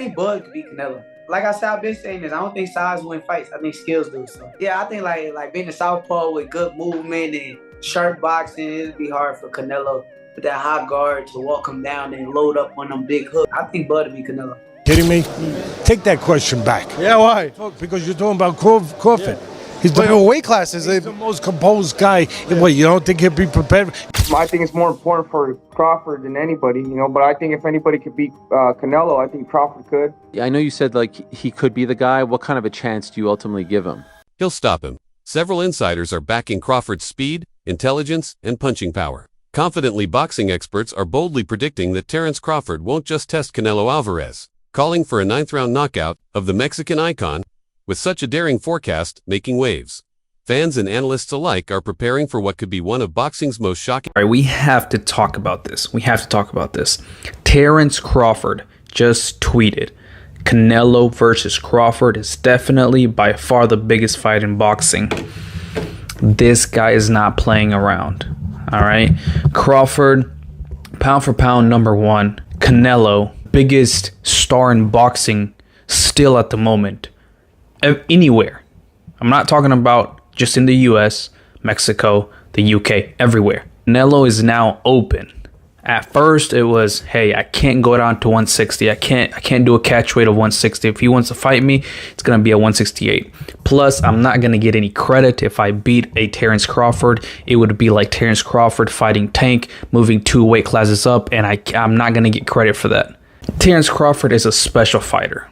think Bud could beat Canelo. Like I said, I've been saying this. I don't think size win fights. I think skills do. So yeah, I think like being a southpaw with good movement and sharp boxing, it'd be hard for Canelo with that high guard to walk him down and load up on them big hooks. I think Bud would beat Canelo. Kidding me? Take that question back. Yeah, why? Because you're talking about Crawford. Yeah. He's But weight classes, he's the most composed guy. Yeah. What, you don't think he'll be prepared? I think it's more important for Crawford than anybody, but I think if anybody could beat Canelo, I think Crawford could. I know you said he could be the guy. What kind of a chance do you ultimately give him? He'll stop him. Several insiders are backing Crawford's speed, intelligence, and punching power. Confidently, boxing experts are boldly predicting that Terence Crawford won't just test Canelo Alvarez, calling for a 9th-round knockout of the Mexican icon, with such a daring forecast making waves. Fans and analysts alike are preparing for what could be one of boxing's most shocking... All right, we have to talk about this. Terence Crawford just tweeted, Canelo versus Crawford is definitely by far the biggest fight in boxing. This guy is not playing around. All right. Crawford, pound for pound, number one. Canelo, biggest star in boxing still at the moment. Anywhere. I'm not talking about just in the US, Mexico, the UK, everywhere. Canelo is now open. At first it was, hey, I can't go down to 160. I can't do a catch weight of 160. If he wants to fight me, it's gonna be at 168. Plus, I'm not gonna get any credit if I beat a Terence Crawford. It would be like Terence Crawford fighting Tank, moving 2 weight classes up, and I'm not gonna get credit for that. Terence Crawford is a special fighter.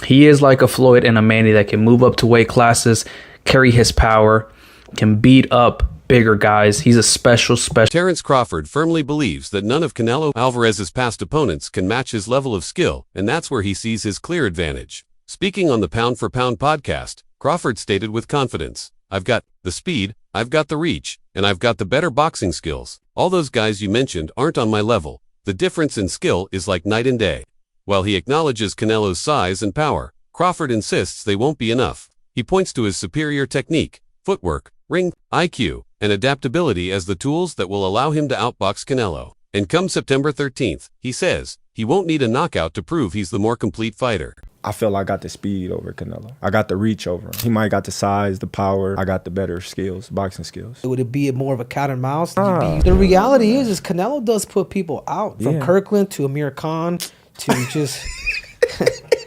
He is like a Floyd and a Manny that can move up to weight classes, carry his power, can beat up bigger guys. He's a special. Terence Crawford firmly believes that none of Canelo Alvarez's past opponents can match his level of skill, and that's where he sees his clear advantage. Speaking on the Pound for Pound podcast, Crawford stated with confidence, I've got the speed, I've got the reach, and I've got the better boxing skills. All those guys you mentioned aren't on my level. The difference in skill is like night and day. While he acknowledges Canelo's size and power, Crawford insists they won't be enough. He points to his superior technique, footwork, ring, IQ, and adaptability as the tools that will allow him to outbox Canelo. And come September 13th, he says, he won't need a knockout to prove he's the more complete fighter. I feel I got the speed over Canelo. I got the reach over him. He might got the size, the power. I got the better skills, boxing skills. Would it be more of a cat and mouse? The reality is Canelo does put people out. From Kirkland to Amir Khan to just...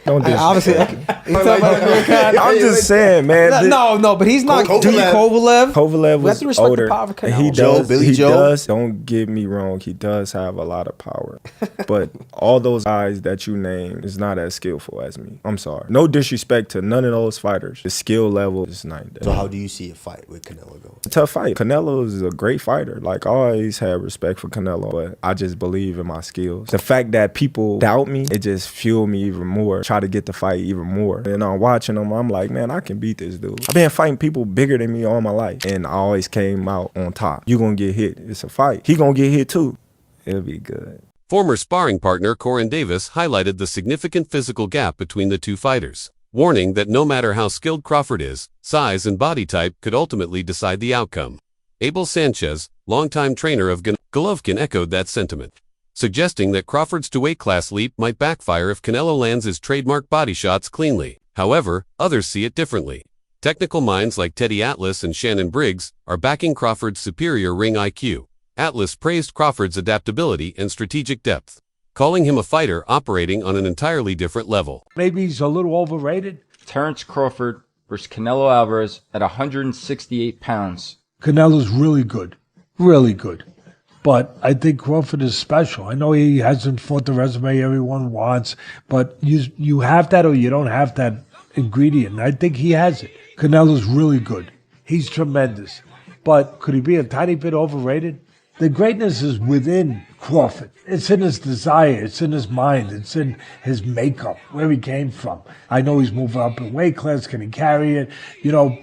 Don't obviously, I'm just saying, man. No, but he's not. Kovalev was older. He does. Don't get me wrong. He does have a lot of power, but all those guys that you named is not as skillful as me. I'm sorry. No disrespect to none of those fighters. The skill level is not there. So how do you see a fight with Canelo going? It's a tough fight. Canelo is a great fighter. Like, I always had respect for Canelo, but I just believe in my skills. The fact that people doubt me, it just fueled me even more. Try to get the fight even more. And I'm watching them, I'm like, man, I can beat this dude. I've been fighting people bigger than me all my life, and I always came out on top. You gonna get hit. It's a fight. He gonna get hit too. It'll be good. Former sparring partner Corin Davis highlighted the significant physical gap between the two fighters, warning that no matter how skilled Crawford is, size and body type could ultimately decide the outcome. Abel Sanchez, longtime trainer of Golovkin, echoed that sentiment, suggesting that Crawford's two-weight class leap might backfire if Canelo lands his trademark body shots cleanly. However, others see it differently. Technical minds like Teddy Atlas and Shannon Briggs are backing Crawford's superior ring IQ. Atlas praised Crawford's adaptability and strategic depth, calling him a fighter operating on an entirely different level. Maybe he's a little overrated. Terence Crawford versus Canelo Alvarez at 168 pounds. Canelo's really good. Really good. But I think Crawford is special. I know he hasn't fought the resume everyone wants, but you have that or you don't have that ingredient. I think he has it. Canelo's really good. He's tremendous. But could he be a tiny bit overrated? The greatness is within Crawford. It's in his desire. It's in his mind. It's in his makeup, where he came from. I know he's moving up in weight class. Can he carry it?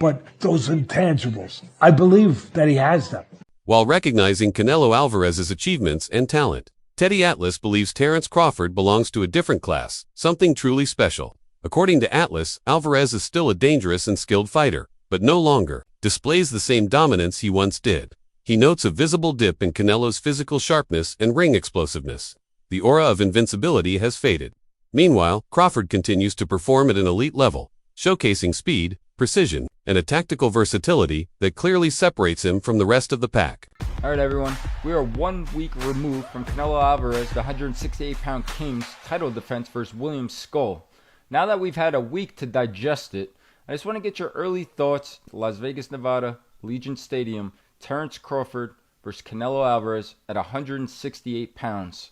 But those intangibles, I believe that he has them. While recognizing Canelo Alvarez's achievements and talent, Teddy Atlas believes Terence Crawford belongs to a different class, something truly special. According to Atlas, Alvarez is still a dangerous and skilled fighter, but no longer displays the same dominance he once did. He notes a visible dip in Canelo's physical sharpness and ring explosiveness. The aura of invincibility has faded. Meanwhile, Crawford continues to perform at an elite level, showcasing speed, precision, and a tactical versatility that clearly separates him from the rest of the pack. All right, everyone. We are 1 week removed from Canelo Alvarez, the 168-pound King's title defense versus William Skull. Now that we've had a week to digest it, I just want to get your early thoughts. Las Vegas, Nevada, Legion Stadium, Terence Crawford versus Canelo Alvarez at 168 pounds.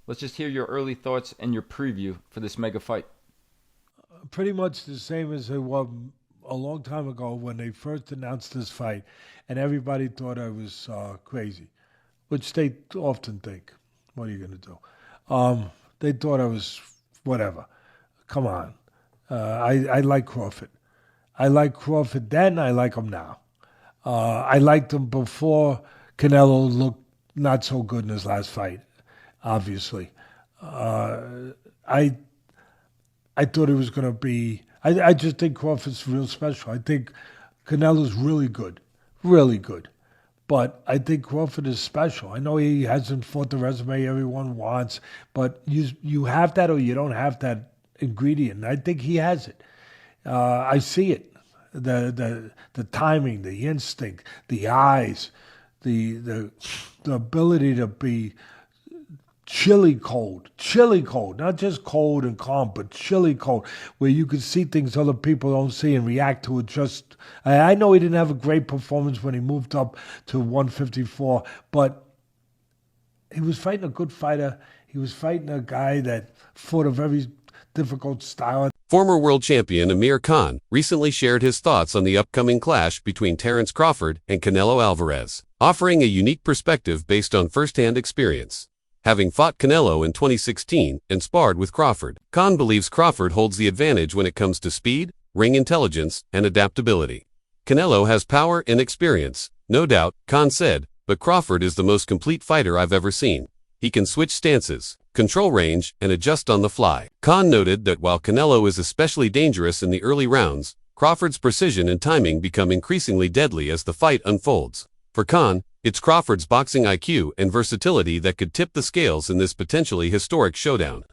Let's just hear your early thoughts and your preview for this mega fight. Pretty much the same as it was a long time ago when they first announced this fight, and everybody thought I was crazy, which they often think. What are you going to do? They thought I was whatever. Come on. I like Crawford. I like Crawford then, I like him now. I liked him before Canelo looked not so good in his last fight, obviously. I thought it was going to be... I just think Crawford's real special. I think Canelo's really good, really good. But I think Crawford is special. I know he hasn't fought the resume everyone wants, but you have that or you don't have that ingredient. I think he has it. I see it. The timing, the instinct, the eyes, the ability to be chilly cold, not just cold and calm, but chilly cold, where you can see things other people don't see and react to it. Just, I know he didn't have a great performance when he moved up to 154, but he was fighting a good fighter. He was fighting a guy that fought a very difficult style. Former world champion Amir Khan recently shared his thoughts on the upcoming clash between Terence Crawford and Canelo Alvarez, offering a unique perspective based on first-hand experience. Having fought Canelo in 2016 and sparred with Crawford, Khan believes Crawford holds the advantage when it comes to speed, ring intelligence, and adaptability. Canelo has power and experience, no doubt, Khan said, but Crawford is the most complete fighter I've ever seen. He can switch stances, control range, and adjust on the fly. Khan noted that while Canelo is especially dangerous in the early rounds, Crawford's precision and timing become increasingly deadly as the fight unfolds. For Khan, it's Crawford's boxing IQ and versatility that could tip the scales in this potentially historic showdown.